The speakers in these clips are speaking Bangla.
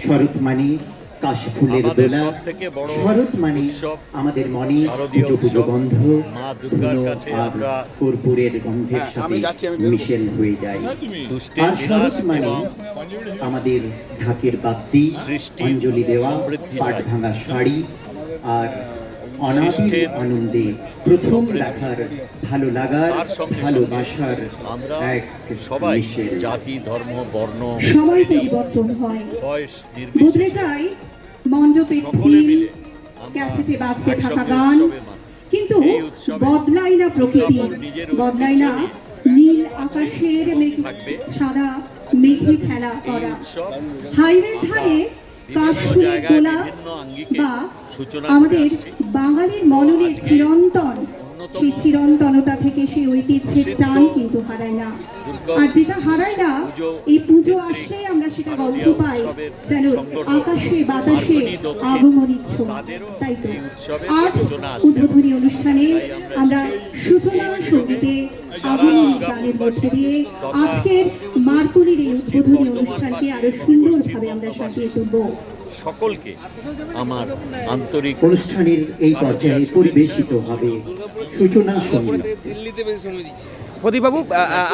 শরৎ মানে কাশফুলের দোলা, শরৎ মানে আমাদের মনে পুজো পুজো গন্ধ, ধুনো আর কর্পূরের গন্ধের সাথে মিশেল হয়ে যায়। আর শরৎ মানে আমাদের ঢাকের বাদ্যি, অঞ্জলি দেওয়া, পাট ভাঙা শাড়ি আর অনাবিল আনন্দে প্রথম দেখার ভালো লাগার ভালোবাসার এক মিশেল। জাতি ধর্ম বর্ণ সময় পরিবর্তন হয়, বদলে যায় মণ্ডপের থিম, ক্যাসেটে বাজতে থাকা গান, কিন্তু বদলায় না প্রকৃতি, বদলায় না নীল আকাশের সাদা মেঘে ফেলা করা হাইওয়ের ধারে কাশফুলের দোলা বা আমাদের বাঙালির মননের চিরন্তন, সেই চিরন্তনতা থেকে সেই ঐতিহ্যের টান কিন্তু হারায় না। আর যেটা হারায় না, এই পুজো আসলে আমরা সেটা গন্ধ পাই, যেন আকাশে বাতাসে আগমনীর ছোঁয়া। তাই তো আজ উদ্বোধনী অনুষ্ঠানে আমরা সূচনা সঙ্গীতে আগমনী গানের মধ্যে দিয়ে আজকের মার্কনির এই উদ্বোধনী অনুষ্ঠানকে আরো সুন্দরভাবে আমরা সাজিয়ে তুলব। সকলকে আমার আন্তরিক অনুষ্ঠানের এই পর্যায়ে পরিবেশিত হবে সূচনা সঙ্গীত। প্রদীপবাবু,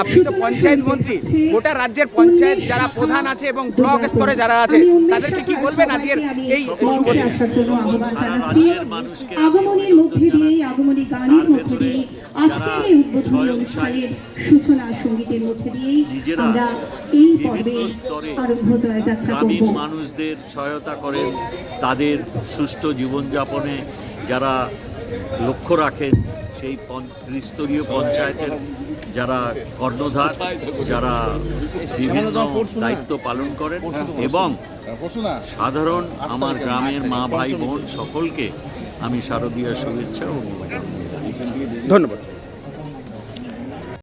আপনি তো পঞ্চায়েত মন্ত্রী, গোটা রাজ্যের পঞ্চায়েত যারা প্রধান আছে এবং ব্লক স্তরে যারা আছে তাদেরকে কি বলবেন আজকের এই মঞ্চে আসার জন্য আহ্বান জানাচ্ছি। আগমনীর মধ্যে দিয়ে, আগমনী গানের মধ্যে দিয়ে আজকের এই উদ্বোধনী অনুষ্ঠানের সূচনা সঙ্গীতের মধ্যে দিয়েই আমরা এই পর্বে আরম্ভ জয়যাত্রা করব। গ্রামীণ মানুষদের সহায়তা করেন, তাদের সুষ্ঠু জীবনযাপনে যারা লক্ষ্য রাখেন, সেই ত্রিস্তরীয় পঞ্চায়েতের যারা কর্ণধার, যারা বিভিন্ন দায়িত্ব পালন করেন, এবং সাধারণ আমার গ্রামের মা ভাই বোন সকলকে আমি শারদীয় শুভেচ্ছা ও অভিনন্দন জানাচ্ছি। ধন্যবাদ।